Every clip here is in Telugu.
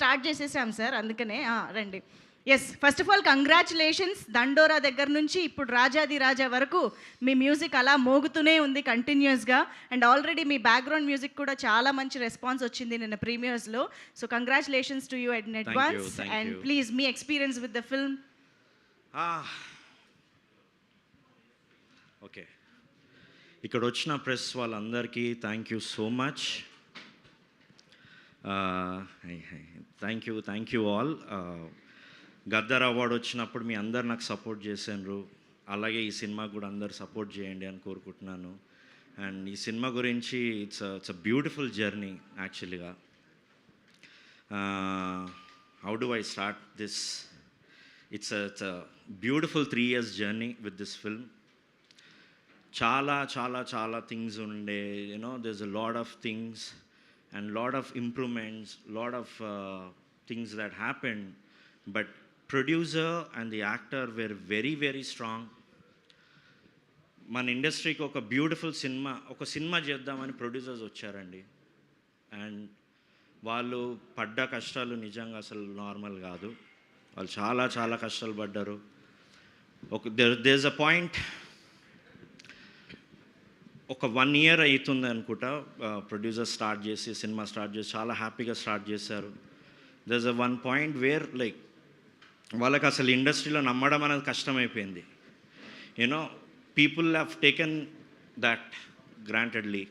స్టార్ట్ చేసేసాం సార్, అందుకనే రండి. Yes, first of all congratulations. Dandora దగ్గర నుంచి ఇప్పుడు రాజాది రాజా వరకు మీ మ్యూజిక్ అలా మోగుతూనే ఉంది కంటిన్యూస్గా. అండ్ ఆల్రెడీ మీ బ్యాక్గ్రౌండ్ మ్యూజిక్ కూడా చాలా మంచి రెస్పాన్స్ వచ్చింది నిన్న ప్రీమియర్స్లో. So congratulations to you in advance. And please మీ experience with the film. Okay, ఇక్కడ వచ్చిన ప్రెస్ వాళ్ళందరికీ thank you so much. Thank you all. Gaddar award వచ్చినప్పుడు మీ అందరు నాకు సపోర్ట్ చేశారు. అలాగే ఈ సినిమాకు కూడా అందరు సపోర్ట్ చేయండి అని కోరుకుంటున్నాను. అండ్ ఈ సినిమా గురించి ఇట్స్ అ బ్యూటిఫుల్ జర్నీ యాక్చువల్గా. How do I start this? It's a beautiful 3 years journey with this film. చాలా చాలా చాలా థింగ్స్ ఉండే, there's a lot of things and lot of improvements, lot of things that happened, but producer and the actor were very very strong. మన ఇండస్ట్రీకి ఒక బ్యూటిఫుల్ సినిమా చేద్దామని ప్రొడ్యూసర్స్ వచ్చారండి. అండ్ వాళ్ళు పడ్డ కష్టాలు నిజంగా అసలు నార్మల్ కాదు. వాళ్ళు చాలా చాలా కష్టాలు పడ్డారు. దేర్ అ పాయింట్, ఒక 1 year అవుతుంది అనుకుంటా ప్రొడ్యూసర్ సినిమా స్టార్ట్ చేసి చాలా హ్యాపీగా స్టార్ట్ చేశారు. There a one point where like వాళ్ళకి అసలు ఇండస్ట్రీలో నమ్మడం అనేది కష్టమైపోయింది. People have taken that grantedly.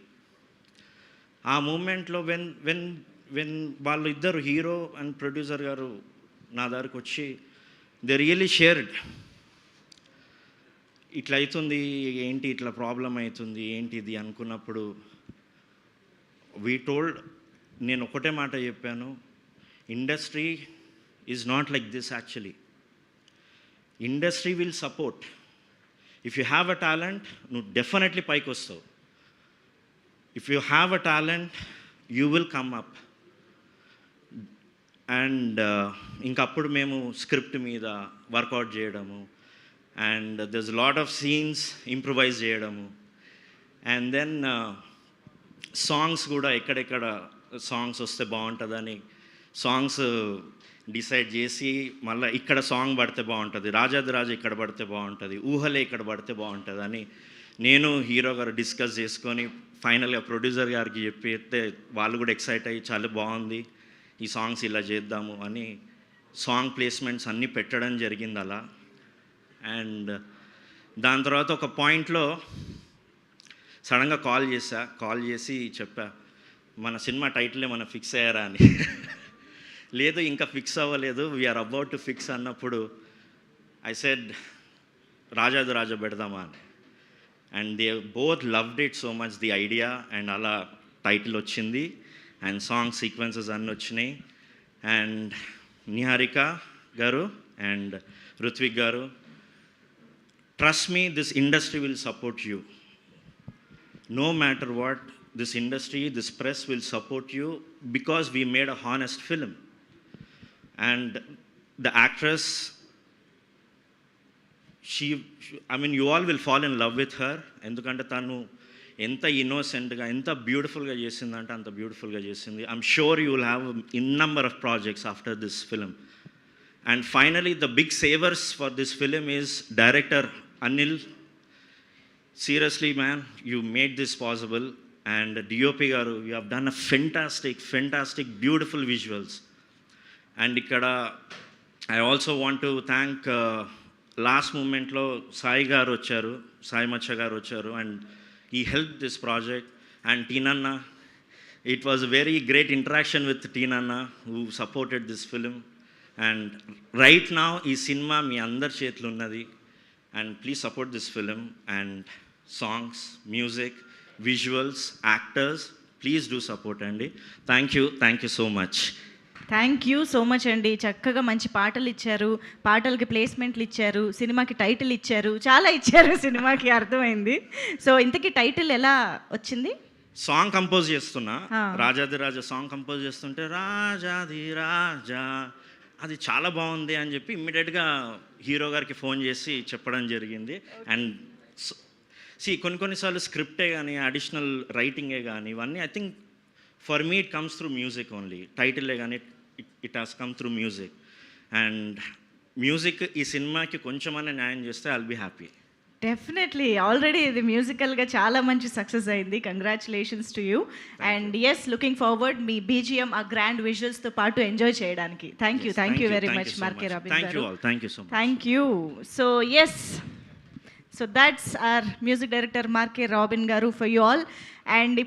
ఆ మూమెంట్లో వెన్ వాళ్ళు ఇద్దరు, హీరో అండ్ ప్రొడ్యూసర్ గారు నా దగ్గరకు వచ్చి దే రియలీ షేర్డ్, ఇట్లా అవుతుంది ఏంటి, ఇట్లా ప్రాబ్లం అవుతుంది ఏంటి ఇది అనుకున్నప్పుడు వీ టోల్డ్, నేను ఒకటే మాట చెప్పాను, industry is not like this actually. Industry will support. If you have a talent నువ్వు డెఫినెట్లీ పైకి వస్తావు. If you have a talent you will come up. And ఇంకప్పుడు మేము స్క్రిప్ట్ మీద వర్కౌట్ చేయడము, and there's a lot of scenes improvise చేయడము, అండ్ దెన్ సాంగ్స్ కూడా ఎక్కడెక్కడ సాంగ్స్ వస్తే బాగుంటుందని సాంగ్స్ డిసైడ్ చేసి మళ్ళీ ఇక్కడ సాంగ్ పడితే బాగుంటుంది, రాజాది రాజా ఇక్కడ పడితే బాగుంటుంది, ఊహలే ఇక్కడ పడితే బాగుంటుంది అని నేను హీరో గారు డిస్కస్ చేసుకొని ఫైనల్గా ప్రొడ్యూసర్ గారికి చెప్పితే వాళ్ళు కూడా ఎక్సైట్ అయ్యి చాలా బాగుంది, ఈ సాంగ్స్ ఇలా చేద్దాము అని సాంగ్ ప్లేస్మెంట్స్ అన్నీ పెట్టడం జరిగింది అలా. అండ్ దాని తర్వాత ఒక పాయింట్లో సడన్గా కాల్ చేసి చెప్పా, మన సినిమా టైటిల్ ఏమైనా ఫిక్స్ అయ్యారా అని. లేదు ఇంకా ఫిక్స్ అవ్వలేదు, వీఆర్ అబౌట్ టు ఫిక్స్ అన్నప్పుడు ఐ సెడ్ రాజాది రాజా పెడదామా అని. And they both loved it so much the idea. And అలా టైటిల్ వచ్చింది అండ్ సాంగ్ సీక్వెన్సెస్ అన్నీ వచ్చినాయి. అండ్ నిహారిక గారు అండ్ రుత్విక్ గారు, trust me, this industry will support you. No matter what, this industry, this press will support you because we made a honest film. And the actress, you all will fall in love with her. ఎందుకంటే తను ఎంత ఇన్నోసెంట్గా ఎంత బ్యూటిఫుల్గా చేసిందంటే అంత బ్యూటిఫుల్గా చేసింది. I'm sure you will have in number of projects after this film. And finally, the big savers for this film is director Anil. Seriously, man, you made this possible. And DOP garu, you have done a fantastic, beautiful visuals. And ikkada, I also want to thank last moment lo Sai garu vacharu, Sai Macha garu vacharu, and he helped this project. And Teenanna, it was a very great interaction with Teenanna who supported this film. And right now ఈ సినిమా మీ అందరి చేతులు ఉన్నది. And please support this film. And songs, music, visuals, actors, please do support అండి. Thank you so much. Thank you so much అండి. చక్కగా మంచి పాటలు ఇచ్చారు, పాటలకి ప్లేస్మెంట్లు ఇచ్చారు, సినిమాకి టైటిల్ ఇచ్చారు, చాలా ఇచ్చారు సినిమాకి, అర్థమైంది. సో ఇంతకీ టైటిల్ ఎలా వచ్చింది? సాంగ్ కంపోజ్ చేస్తున్నా, రాజాది రాజా సాంగ్ కంపోజ్ చేస్తుంటే రాజాది రాజా అది చాలా బాగుంది అని చెప్పి ఇమ్మీడియట్గా హీరో గారికి ఫోన్ చేసి చెప్పడం జరిగింది. అండ్ కొన్నిసార్లు స్క్రిప్టే కానీ అడిషనల్ రైటింగే కానీ ఇవన్నీ I think for me it comes through music only. టైటిలే కానీ it has come through music. And music ఈ సినిమాకి కొంచెమన్నా న్యాయం చేస్తే I'll be happy. Definitely already ఇది మ్యూజికల్గా చాలా మంచి సక్సెస్ అయింది. Congratulations to you. And yes, looking forward మీ బీజిఎం ఆ గ్రాండ్ విజువల్స్తో పాటు ఎంజాయ్ చేయడానికి. Thank you very much Mark K Robin గారు. Thank you. So yes, so that's our music director మార్కే Robin గారు ఫర్ యూ ఆల్. అండ్